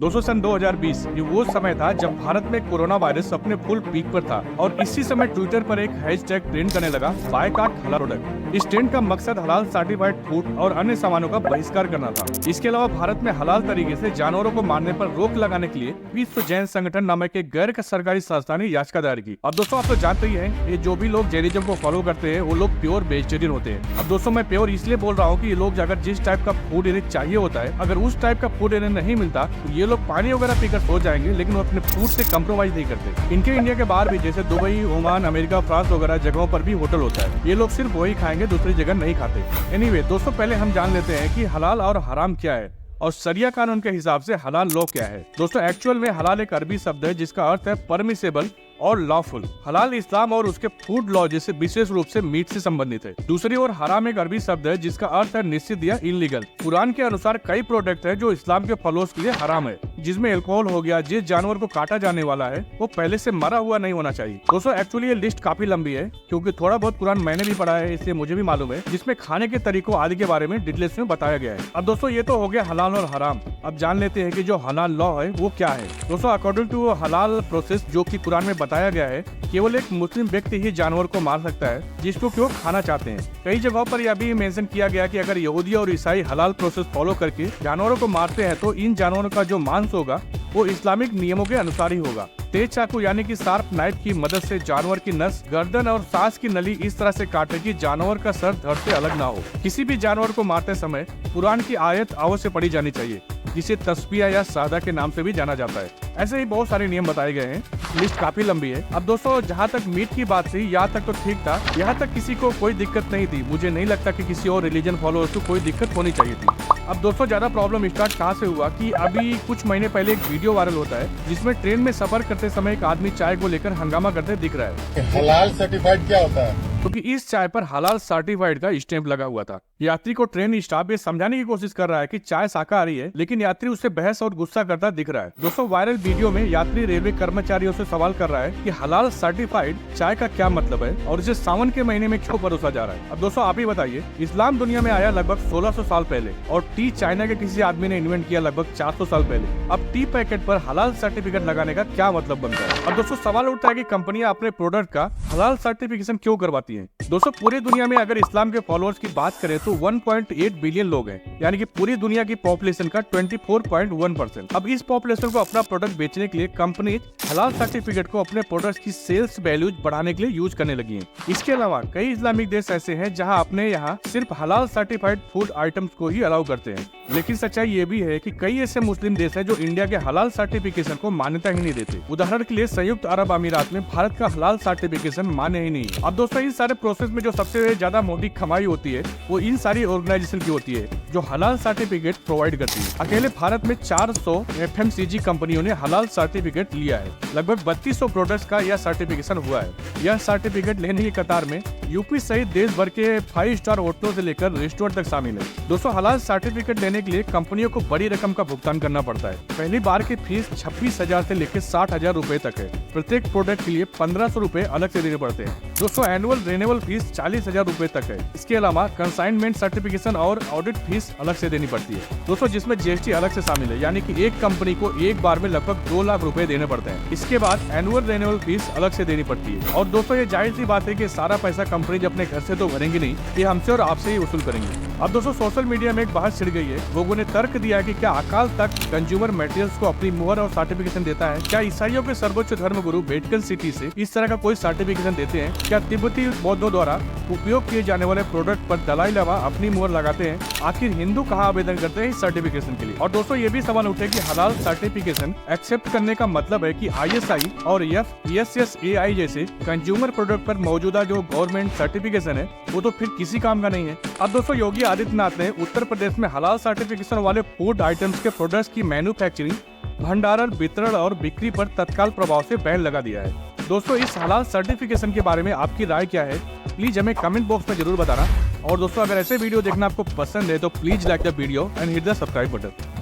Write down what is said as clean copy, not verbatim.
दोस्तों सन 2020 ये वो समय था जब भारत में कोरोना वायरस अपने फुल पीक पर था और इसी समय ट्विटर पर एक हैशटैग ट्रेंड करने लगा बायकॉट हलाल प्रोडक्ट। इस ट्रेंड का मकसद हलाल सर्टिफाइड फूड और अन्य सामानों का बहिष्कार करना था। इसके अलावा भारत में हलाल तरीके से जानवरों को मारने पर रोक लगाने के लिए विश्व जैन संगठन नामक एक गैर सरकारी संस्था ने याचिका दायर की। अब दोस्तों आप तो जानते ही हैं ये जो भी लोग जैनिज्म को फॉलो करते हैं वो लोग प्योर वेजिटेरियन होते हैं। अब दोस्तों मैं प्योर इसलिए बोल रहा हूँ कि ये लोग अगर जिस टाइप का फूड इन्हें चाहिए होता है अगर उस टाइप का फूड इन्हें नहीं मिलता तो ये लोग पानी वगैरह पीकर सो जाएंगे, लेकिन वो अपने फूड से कम्प्रोमाइज नहीं करते। इनके इंडिया के बाहर भी जैसे दुबई, ओमान, अमेरिका, फ्रांस वगैरह जगहों पर भी होटल होता है। ये लोग सिर्फ वही खाएंगे, दूसरी जगह नहीं खाते। एनीवे दोस्तों पहले हम जान लेते हैं कि हलाल और हराम क्या है और शरिया कानून के हिसाब से हलाल लॉ क्या है। दोस्तों एक्चुअल में हलाल एक अरबी शब्द है जिसका अर्थ है परमिसेबल और लॉफुल। हलाल इस्लाम और उसके फूड लॉ जैसे विशेष रूप से मीट से संबंधित है। दूसरी ओर हराम एक अरबी शब्द है जिसका अर्थ है निषिद्ध या इलीगल। कुरान के अनुसार कई प्रोडक्ट है जो इस्लाम के फॉलोअर्स के लिए हराम है, जिसमें अल्कोहल हो गया। जिस जानवर को काटा जाने वाला है वो पहले से मरा हुआ नहीं होना चाहिए। दोस्तों एक्चुअली ये लिस्ट काफी लंबी है क्योंकि थोड़ा बहुत कुरान मैंने भी पढ़ा है, इसलिए मुझे भी मालूम है, जिसमें खाने के तरीकों आदि के बारे में डिटेल्स में बताया गया है। अब दोस्तों ये तो हो गया हलाल और हराम। अब जान लेते हैं कि जो हलाल लॉ है वो क्या है। दोस्तों अकॉर्डिंग टू हलाल प्रोसेस जो कि कुरान में बताया गया है, केवल एक मुस्लिम व्यक्ति ही जानवर को मार सकता है जिसको कि वो खाना चाहते हैं। कई जगहों पर यह भी मेंशन किया गया कि अगर यहूदी और ईसाई हलाल प्रोसेस फॉलो करके जानवरों को मारते हैं तो इन जानवरों का जो मांस होगा वो इस्लामिक नियमों के अनुसार ही होगा। तेज चाकू यानी कि शार्प नाइफ की मदद से जानवर की नस, गर्दन और सांस की नली इस तरह से काटे कि जानवर का सर धड़ से अलग ना हो। किसी भी जानवर को मारते समय कुरान की आयत अवश्य पढ़ी जानी चाहिए जिसे तस्बिया या सादा के नाम से भी जाना जाता है। ऐसे ही बहुत सारे नियम बताए गए हैं, लिस्ट काफी लंबी है। अब दोस्तों जहाँ तक मीट की बात थी यहाँ तक तो ठीक था, यहाँ तक किसी को कोई दिक्कत नहीं थी। मुझे नहीं लगता कि किसी और रिलीजन फॉलोअर्स को कोई दिक्कत होनी चाहिए थी। अब दोस्तों ज्यादा प्रॉब्लम स्टार्ट कहाँ से हुआ कि अभी कुछ महीने पहले एक वीडियो वायरल होता है जिसमें ट्रेन में सफर करते समय एक आदमी चाय को लेकर हंगामा करते दिख रहा है। हलाल सर्टिफाइड क्या होता है? क्योंकि इस चाय पर हलाल सर्टिफाइड का स्टैंप लगा हुआ था। यात्री को ट्रेन स्टाफ ये समझाने की कोशिश कर रहा है कि चाय शाकाहारी है, लेकिन यात्री उससे बहस और गुस्सा करता दिख रहा है। दोस्तों वायरल वीडियो में यात्री रेलवे कर्मचारियों से सवाल कर रहा है कि हलाल सर्टिफाइड चाय का क्या मतलब है और इसे सावन के महीने में क्यों परोसा जा रहा है। अब दोस्तों आप ही बताइए, इस्लाम दुनिया में आया लगभग 1600 साल पहले और टी चाइना के किसी आदमी ने इन्वेंट किया लगभग 400 साल पहले। अब टी पैकेट पर हलाल सर्टिफिकेट लगाने का क्या मतलब बनता है। अब दोस्तों सवाल उठता है कि कंपनियां अपने प्रोडक्ट का हलाल सर्टिफिकेशन क्यों करवाती है। दोस्तों पूरी दुनिया में अगर इस्लाम के फॉलोअर्स की बात करें तो 1.8 बिलियन लोग हैं, यानी कि पूरी दुनिया की पॉपुलेशन का 24.1%। अब इस पॉपुलेशन को अपना प्रोडक्ट बेचने के लिए कंपनी हलाल सर्टिफिकेट को अपने प्रोडक्ट्स की सेल्स वैल्यूज बढ़ाने के लिए यूज करने लगी हैं। इसके अलावा कई इस्लामिक देश ऐसे हैं जहां अपने यहाँ सिर्फ हलाल सर्टिफाइड फूड आइटम्स को ही अलाउ करते हैं। लेकिन सच्चाई ये भी है कि कई ऐसे मुस्लिम देश हैं जो इंडिया के हलाल सर्टिफिकेशन को मान्यता ही नहीं देते। उदाहरण के लिए संयुक्त अरब अमीरात में भारत का हलाल सर्टिफिकेशन मान्य ही नहीं है। अब दोस्तों इस सारे प्रोसेस में जो सबसे ज्यादा मोटी कमाई होती है वो इन सारी ऑर्गेनाइजेशन की होती है जो हलाल सर्टिफिकेट प्रोवाइड करती है। अकेले भारत में 400 FMCG कंपनियों ने हलाल सर्टिफिकेट लिया है। लगभग 3200 प्रोडक्ट्स का यह सर्टिफिकेशन हुआ है। यह सर्टिफिकेट लेने की कतार में यूपी सहित देश भर के 5 स्टार होटलों से लेकर रेस्टोरेंट तक शामिल है। दोस्तों हलाल सर्टिफिकेट लेने के लिए कंपनियों को बड़ी रकम का भुगतान करना पड़ता है। पहली बार की फीस 26,000 से लेकर 60,000 रूपए तक है। प्रत्येक प्रोडक्ट के लिए 1500 रूपए अलग से देने पड़ते हैं। दोस्तों एनुअल रिन्यूअल फीस 40,000 रूपए तक है। इसके अलावा कंसाइनमेंट सर्टिफिकेशन और ऑडिट फीस अलग से देनी पड़ती है दोस्तों, जिसमें GST अलग से शामिल है, यानी कि एक कंपनी को एक बार में लगभग 2 लाख रूपए देने पड़ते हैं। इसके बाद एनुअल रिन्यूअल फीस अलग से देनी पड़ती है। और दोस्तों ये जाहिर सी बात है कि सारा पैसा कंपनी अपने घर से तो भरेंगी नहीं, ये हमसे और आपसे ही वसूल करेंगे। अब दोस्तों सोशल मीडिया में एक बहस छिड़ गई है। लोगों ने तर्क दिया है कि क्या अकाल तख्त कंज्यूमर मटेरियल्स को अपनी मुहर और सर्टिफिकेशन देता है? क्या ईसाइयों के सर्वोच्च धर्म गुरु वेटिकन सिटी से इस तरह का कोई सर्टिफिकेशन देते हैं? क्या तिब्बती बौद्धों द्वारा उपयोग किए जाने वाले प्रोडक्ट पर दलाई लामा अपनी मुहर लगाते हैं? आखिर हिंदू कहाँ आवेदन करते हैं इस सर्टिफिकेशन के लिए? और दोस्तों ये भी सवाल उठे कि हलाल सर्टिफिकेशन एक्सेप्ट करने का मतलब है कि ISI और FSSAI जैसे कंज्यूमर प्रोडक्ट पर मौजूदा जो गवर्नमेंट सर्टिफिकेशन है वो तो फिर किसी काम का नहीं है। अब दोस्तों योगी आदित्यनाथ ने उत्तर प्रदेश में हलाल सर्टिफिकेशन वाले फूड आइटम्स के प्रोडक्ट्स की मैन्युफैक्चरिंग, भंडारण, वितरण और बिक्री पर तत्काल प्रभाव से बैन लगा दिया है। दोस्तों इस हलाल सर्टिफिकेशन के बारे में आपकी राय क्या है, प्लीज हमें कमेंट बॉक्स में जरूर बताना। और दोस्तों अगर ऐसे वीडियो देखना आपको पसंद है तो please like the video and hit the subscribe button.